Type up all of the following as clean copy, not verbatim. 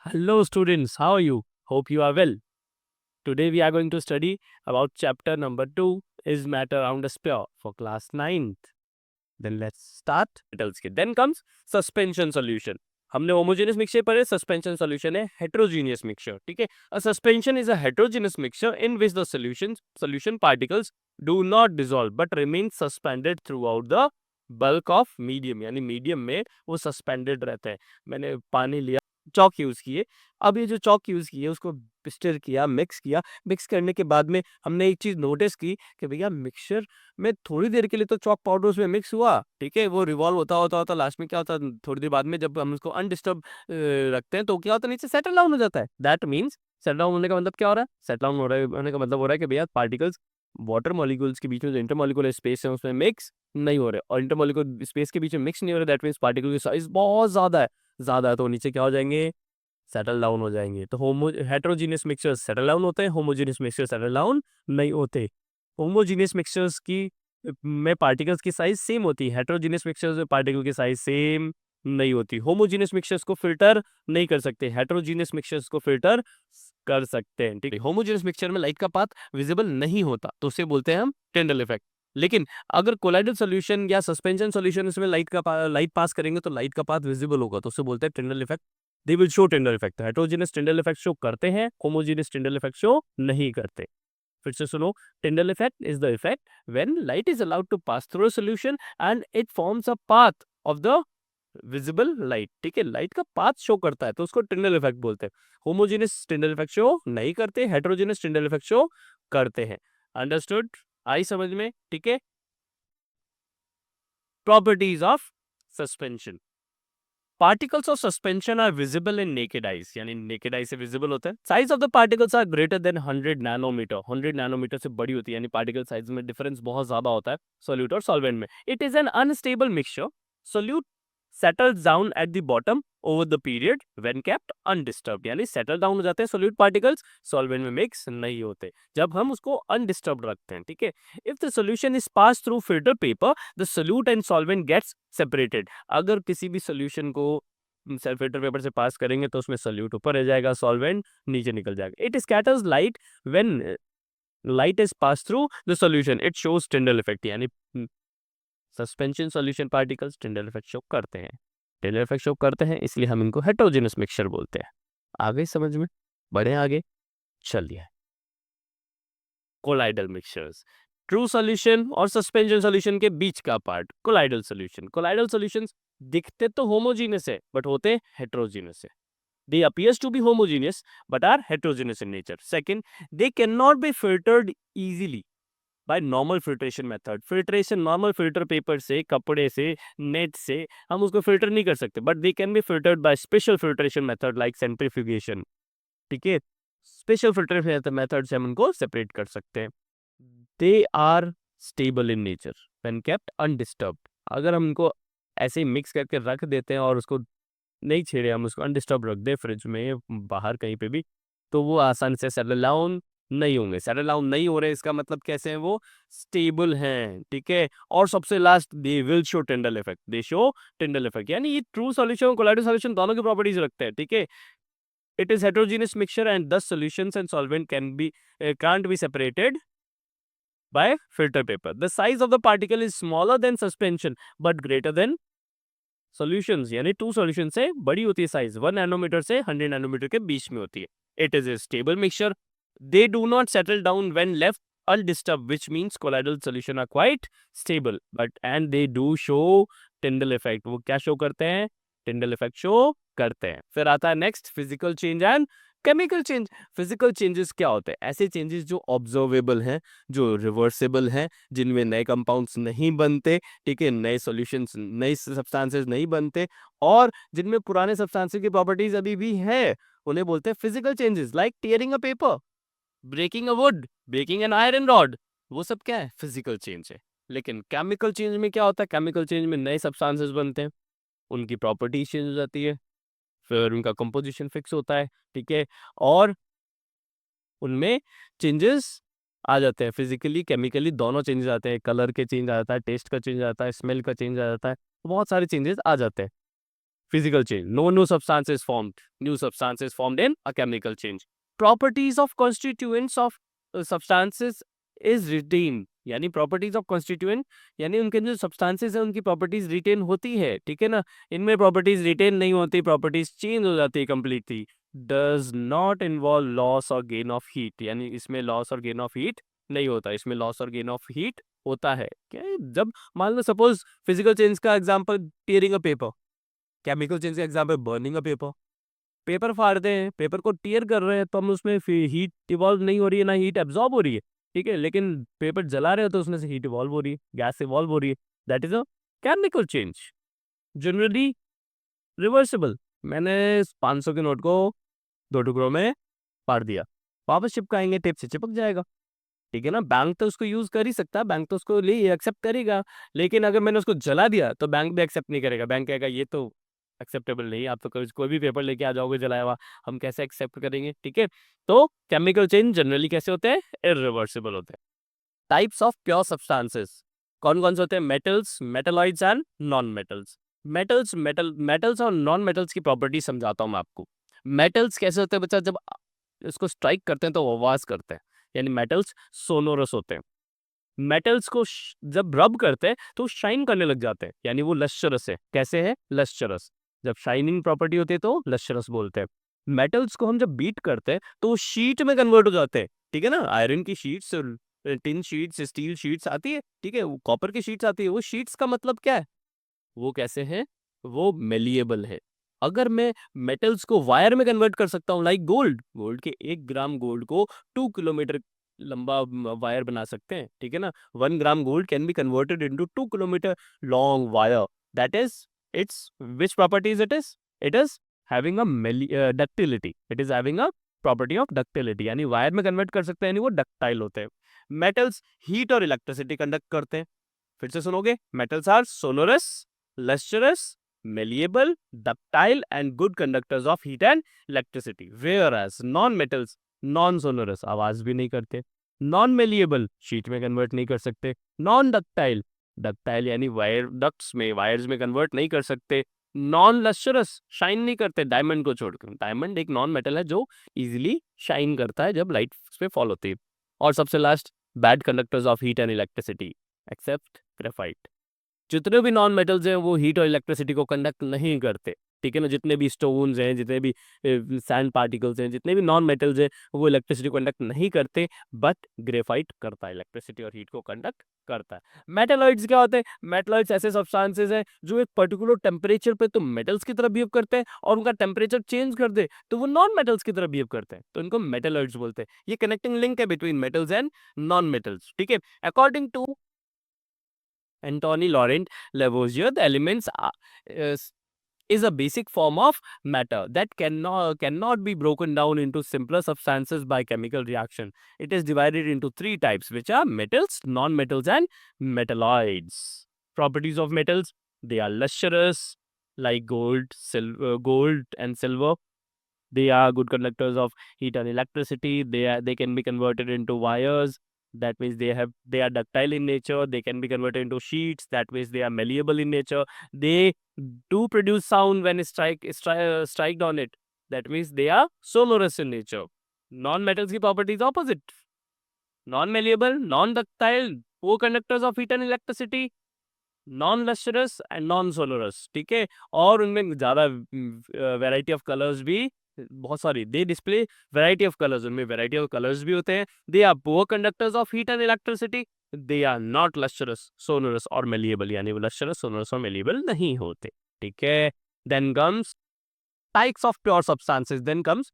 Hello students, how are you? Hope you are well. Today we are going to study about chapter number 2 is matter around a sphere for class 9th. Then let's start. Then comes suspension solution. हमने homogeneous mixture पढ़े, suspension solution है heterogeneous mixture. ठीक है, a suspension is a heterogeneous mixture in which the solution particles do not dissolve but remain suspended throughout the bulk of medium. यानी medium में वो suspended रहते हैं. मैंने पानी लिया, चौक यूज किए, अब ये जो चौक यूज किए उसको स्टिर किया, मिक्स करने के बाद में हमने एक चीज नोटिस की कि भैया मिक्सचर में थोड़ी देर के लिए तो चौक पाउडर उसमें मिक्स हुआ, ठीक है, वो रिवॉल्व होता लास्ट में क्या होता है, थोड़ी देर बाद में जब हम उसको अनडिस्टर्ब रखते हैं तो क्या होता है, नीचे सेटल डाउन हो जाता है. दैट मीन्स सेटल डाउन होने का मतलब क्या हो रहा है, सेटल डाउन होने का मतलब हो रहा है कि भैया पार्टिकल्स वाटर मॉलिक्यूल्स के बीच में जो इंटरमॉलिक्यूलर स्पेस है उसमें मिक्स नहीं हो रहे, और इंटरमॉलिक्यूलर स्पेस के बीच में मिक्स नहीं हो रहे. दैट मीन्स पार्टिकल की साइज बहुत ज्यादा है तो नीचे क्या हो जाएंगे, सेटल डाउन हो जाएंगे. तो हेट्रोजीनियस मिक्सचर्स सेटल डाउन होते हैं, होमोजीनियस मिक्सचर सेटल डाउन नहीं होते. होमोजीनियस मिक्सचर्स की में पार्टिकल्स की साइज सेम होती है, हेट्रोजीनियस मिक्सचर्स में पार्टिकल की साइज सेम नहीं होती. होमोजीनियस मिक्सचर्स को फिल्टर नहीं कर सकते, हेट्रोजीनियस मिक्सचर्स को फिल्टर कर सकते हैं. ठीक है, होमोजीनियस मिक्सचर में लाइट का पाथ विजिबल नहीं होता तो उसे बोलते हैं हम टिंडल इफेक्ट. लेकिन अगर कोलाइडल सॉल्यूशन या सस्पेंशन सॉल्यूशन इसमें लाइट पास करेंगे तो लाइट का पाथ विजिबल होगा तो उसे बोलते हैं Tyndall effect. They will show Tyndall effect. Heterogeneous टिंडल effect show करते हैं, होमोजीनियस टिंडल इफेक्ट शो नहीं करते. फिर से सुनो, Tyndall effect is the effect when light is allowed to pass through a solution and it forms a path of the visible light. ठीक है, light का पाथ शो करता है तो उसको टिंडल इफेक्ट बोलते हैं. होमोजीनियस टिंडल इफेक्ट शो नहीं करते, हेट्रोजीनियस टिंडल इफेक्ट शो करते हैं. अंडरस्टूड? आई समझ में? ठीक है. Properties of suspension. Particles of suspension are visible in naked eyes, यानी नेकेड आई से विजिबल होते हैं. Size of the particles are greater than 100 nanometer. 100 nanometer से बड़ी होती है, यानी पार्टिकल साइज में डिफरेंस बहुत ज्यादा होता है सोल्यूट और सॉल्वेंट में. It is an unstable mixture. Solute settles down at the bottom over the period when kept undisturbed, यानी सेटल डाउन हो जाते हैं सोल्यूट पार्टिकल्स, सॉल्वेंट में मिक्स नहीं होते जब हम उसको अनडिस्टर्ब्ड रखते हैं. ठीक है, if the solution is pass through filter paper the solute and solvent gets separated. अगर किसी भी सोल्यूशन को फिल्टर पेपर से पास करेंगे तो उसमें सोल्यूट ऊपर रह जाएगा, सॉल्वेंट नीचे निकल जाएगा. It scatters light when light is pass through the solution. It shows Tyndall effect, यानी suspension solution particles Tyndall effect show करते हैं. टिंडल इफेक्ट शो करते हैं इसलिए हम इनको हेट्रोजेनस मिक्सचर बोलते हैं. आगे समझ में? बढ़े आगे, चलिए. कोलाइडल मिक्सचर्स, ट्रू सॉल्यूशन और सस्पेंशन सॉल्यूशन के बीच का part colloidal solution. Colloidal solutions दिखते तो होमोजीनियस है बट होते हेट्रोजीनियस है. They appears to be homogeneous but are heterogeneous in nature. Second, they cannot be filtered easily by normal filtration method. Filtration normal filter paper से, कपड़े से, net से हम उसको फिल्टर नहीं कर सकते, but they can be filtered by special filtration method like centrifugation. ठीक है, स्पेशल फिल्टर मेथड से हम उनको सेपरेट कर सकते हैं. They are stable in nature when kept undisturbed. अगर हम उनको ऐसे ही मिक्स करके रख देते हैं और उसको नहीं छेड़े, हम उसको अनडिस्टर्ब रख दे फ्रिज में, बाहर कहीं पे भी, तो वो आसानी से सेटल डाउन नहीं होंगे. सेटल डाउन नहीं हो रहे इसका मतलब कैसे हैं, वो स्टेबल हैं. ठीक है, और सबसे last, they will show Tyndall effect. They show टिंडल effect, यानी ये ट्रू सॉल्यूशन और कोलाइडल सॉल्यूशन दोनों की प्रॉपर्टीज रखते हैं. ठीक है, it is heterogeneous mixture and thus solutions and solvent can't be separated by filter paper. The size of the particle is smaller than suspension but greater than solutions, यानी to solution से बड़ी होती है size, 1 nanometre से 100 nanometre के बीच में होती है. It is a stable mixture. They do not settle down when left undisturbed, which means colloidal solution are quite stable, and they do show Tyndall effect. वो क्या शो करते हैं, Tyndall effect शो करते हैं. फिर आता है next, physical change and chemical change. Physical changes क्या होते हैं, ऐसे चेंजेस जो ऑब्जर्वेबल हैं, जो रिवर्सेबल हैं, जिनमें नए कंपाउंड्स नहीं बनते. ठीक है, नए सॉल्यूशंस, नए सब्सटेंसेस नहीं बनते, और जिनमें पुराने सब्सटेंसेस की प्रॉपर्टीज अभी भी है, उन्हें बोलते हैं physical changes. Like tearing a paper, breaking a wood, breaking an iron rod, वो सब क्या है, फिजिकल चेंज है. लेकिन केमिकल चेंज में क्या होता है, केमिकल चेंज में नए सब्सटेंसेस बनते हैं, उनकी प्रॉपर्टीज चेंज हो जाती है, फिर उनका कंपोजिशन फिक्स होता है. ठीक है, और उनमें चेंजेस आ जाते हैं, फिजिकली केमिकली दोनों चेंजेस आते हैं. कलर के चेंज आ जाता है, टेस्ट का चेंज आ जाता है, स्मेल का चेंज आ जाता है, बहुत सारे चेंजेस आ जाते हैं. physical change. No new substance is formed. New substance is formed in a chemical change. Properties of constituents of substances is retained. यानी properties of constituent यानी उनके जो substances है उनकी properties retain होती है, ठीक है ना. इनमें properties retain नहीं होती, properties change हो जाती है completely. Does not involve loss or gain of heat. यानी इसमें loss और gain of heat नहीं होता, इसमें loss और gain of heat होता है. क्या जब मान लो सपोज फिजिकल चेंज का example tearing a paper, chemical change का example burning a paper. Paper फाड़ते हैं, पेपर को टीयर कर रहे हैं तो हम उसमें हीट इवॉल्व नहीं हो रही है, ना हीट एब्जॉर्ब हो रही है, ठीक है. लेकिन पेपर जला रहे हो तो उसमें से हीट इवॉल्व हो रही है, गैस इवॉल्व हो रही है. That is a chemical change, generally reversible. मैंने 500 के नोट को 2 टुकड़ों में फाड़ दिया, वापस चिपकाएंगे, टेप से चिपक जाएगा, ठीक है ना. बैंक तो उसको यूज कर ही सकता है, बैंक तो उसको ले एक्सेप्ट करेगा. लेकिन अगर मैंने उसको जला दिया तो बैंक भी एक्सेप्ट नहीं करेगा. बैंक कहेगा ये तो एक्सेप्टेबल नहीं, आप तो कोई भी पेपर लेके आ जाओगे जलाया हुआ, हम कैसे एक्सेप्ट करेंगे, ठीक है. तो केमिकल चेंज जनरली कैसे होते हैं, इरिवर्सिबल होते हैं. टाइप्स ऑफ प्योर सब्सटेंसेस कौन कौन से होते हैं, metals, metalloids and non metals. Metals और नॉन मेटल्स की प्रॉपर्टी समझाता हूँ मैं आपको. मेटल्स कैसे होते हैं बच्चा, जब इसको स्ट्राइक करते हैं तो आवाज करते हैं, यानी मेटल्स सोनोरस होते हैं. मेटल्स को जब रब करते हैं तो शाइन करने लग जाते हैं, यानी वो लश्चरस है. कैसे है, लश्चरस. जब शाइनिंग प्रॉपर्टी होती है तो लश्चरस बोलते हैं. मेटल्स को हम जब बीट करते हैं तो वो शीट में कन्वर्ट हो जाते हैं, ठीक है ना. आयरन की sheets, tin sheets, steel sheets आती है, ठीक है, कॉपर की शीट्स आती है. वो शीट्स का मतलब क्या है, वो कैसे हैं, वो मेलिएबल है. अगर मैं मेटल्स को वायर में कन्वर्ट कर सकता हूँ, लाइक गोल्ड, गोल्ड के 1 ग्राम गोल्ड को 2 किलोमीटर लंबा वायर बना सकते हैं, ठीक है ना. 1 gram gold can be converted into 2 kilometer long wire. That is it's which properties it is having a ductility. It is having a property of ductility, यानी वायर में कन्वर्ट कर सकते हैं, यानी वो डक्टाइल होते हैं. मेटल्स हीट और इलेक्ट्रिसिटी कंडक्ट करते हैं. फिर से सुनोगे, metals are sonorous, lustrous, malleable, ductile and good conductors of heat and electricity. Whereas non-metals, non-sonorous, आवाज भी नहीं करते. Non-malleable, शीट में कन्वर्ट नहीं कर सकते. Non-ductile, ductile यानी वायर डक्ट्स में, वायर्स में कन्वर्ट नहीं कर सकते. नॉन लस्टरस, शाइन नहीं करते डायमंड को छोड़कर. डायमंड एक नॉन मेटल है जो इजीली शाइन करता है जब लाइट पे फॉल होती है. और सबसे last, bad conductors of heat and electricity except graphite. जितने भी नॉन मेटल्स हैं वो हीट और इलेक्ट्रिसिटी को कंडक्ट नहीं करते, ठीक है ना. जितने भी स्टोन्स हैं, जितने भी सैंड पार्टिकल्स हैं, जितने भी नॉन मेटल्स हैं, वो इलेक्ट्रिसिटी को कंडक्ट नहीं करते. बट ग्रेफाइट करता है, इलेक्ट्रिसिटी और हीट को कंडक्ट करता है. मेटलॉइड्स क्या होते हैं, मेटलॉइड्स ऐसे सब्सटेंसेस हैं जो एक पर्टिकुलर टेम्परेचर पे तो मेटल्स की तरह बिहेव करते हैं, और उनका टेम्परेचर चेंज कर दे तो वो नॉन मेटल्स की तरह बिहेव करते हैं, तो इनको मेटलॉइड्स बोलते हैं. ये कनेक्टिंग लिंक है between metals and non metals, ठीक है. According to Antony Laurent Lavoisier, the elements is a basic form of matter that cannot be broken down into simpler substances by chemical reaction. It is divided into 3 types, which are metals, non-metals, and metalloids. Properties of metals: they are lustrous, like gold and silver. They are good conductors of heat and electricity. They can be converted into wires. That means they are ductile in nature. They can be converted into sheets. That means they are malleable in nature. They do produce sound when striked on it. That means they are sonorous in nature. Non-metals की properties opposite. Non-malleable, non-ductile, poor conductors of heat and electricity, non lustrous and non sonorous, ठीक है. और उनमें ज़्यादा variety of colours भी बहुत सारी, they display variety of colours, उनमें वैरायटी ऑफ कलर्स भी होते हैं. They are poor conductors of heat and electricity. They are not lustrous, sonorous और मेलिएबल, यानी वो लस्टरस, सोनरस और मेलिएबल नहीं होते, ठीक है. Then comes types of pure substances. Then comes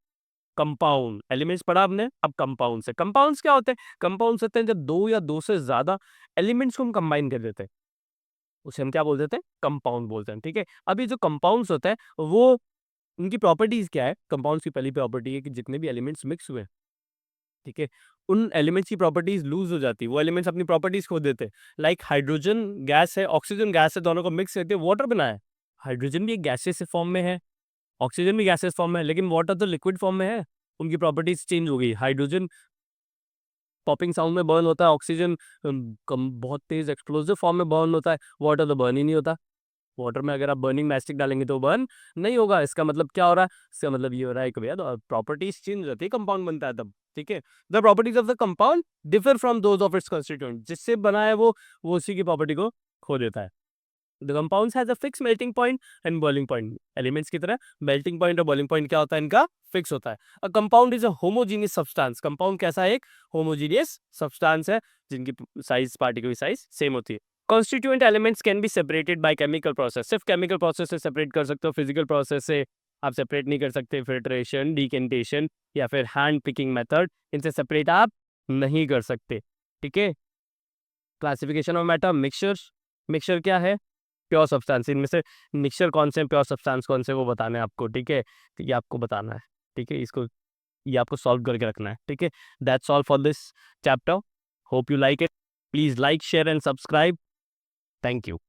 compound. Elements पढ़ा आपने, अब कंपाउंड्स है. कंपाउंड्स क्या होते हैं, कंपाउंड्स होते हैं जब 2 या 2 से ज्यादा एलिमेंट्स को हम कंबाइन कर देते हैं, उसे हम क्या बोल देते हैं, कंपाउंड बोलते हैं, ठीक है. अभी जो कंपाउंड्स होता है वो, उनकी प्रॉपर्टीज क्या है. कंपाउंड्स की पहली प्रॉपर्टी है कि जितने भी एलिमेंट्स मिक्स हुए, ठीक है, उन एलिमेंट्स की प्रॉपर्टीज लूज हो जाती है, वो एलिमेंट्स अपनी प्रॉपर्टीज खो देते हैं. लाइक हाइड्रोजन गैस है, ऑक्सीजन गैस है, दोनों को मिक्स करके वाटर बनाया है. हाइड्रोजन भी एक गैसेस फॉर्म में है, ऑक्सीजन भी गैसेस फॉर्म में है, लेकिन वाटर तो लिक्विड फॉर्म में है. उनकी प्रॉपर्टीज चेंज हो गई. हाइड्रोजन पॉपिंग साउंड में बर्न होता है, ऑक्सीजन बहुत तेज एक्सप्लोसिव फॉर्म में बर्न होता है, वाटर तो बर्न ही नहीं होता. वाटर में अगर आप बर्निंग मैस्टिक डालेंगे तो बर्न नहीं होगा। इसका मतलब क्या हो रहा है? इसका मतलब ये हो रहा है कि भैया प्रॉपर्टीज चेंज होती है, कंपाउंड बनता है तब, ठीक है। The properties of the compound differ from those of its constituent, जिससे बना है वो उसी की प्रॉपर्टी को खो देता है। The compounds has a fix melting point and boiling point. Elements की तरह मेल्टिंग पॉइंट और बॉइलिंग पॉइंट क्या होता है इनका? फिक्स होता है। A compound is a homogeneous substance. Compound कैसा है? एक होमोजीनियस सब्सटेंस है जिनकी साइज, पार्टिकल की साइज सेम होती है। Constituent elements can be separated by chemical process. सिर्फ केमिकल प्रोसेस से सेपरेट कर सकते हो, फिजिकल प्रोसेस से आप सेपरेट नहीं कर सकते। फिल्ट्रेशन, डिकेंटेशन या फिर हैंड पिकिंग मेथड, इनसे सेपरेट आप नहीं कर सकते, ठीक है। Classification of matter, mixture. Mixture क्या है? Pure substance. इनमें से मिक्सचर कौन से हैं, प्योर सब्सटेंस कौन से, वो बताना है आपको, ठीक है। तो ये आपको बताना है, ठीक है। इसको ये आपको सॉल्व करके रखना है, ठीक है। That's all for this chapter. Hope you like it. Please like, share and subscribe. Thank you.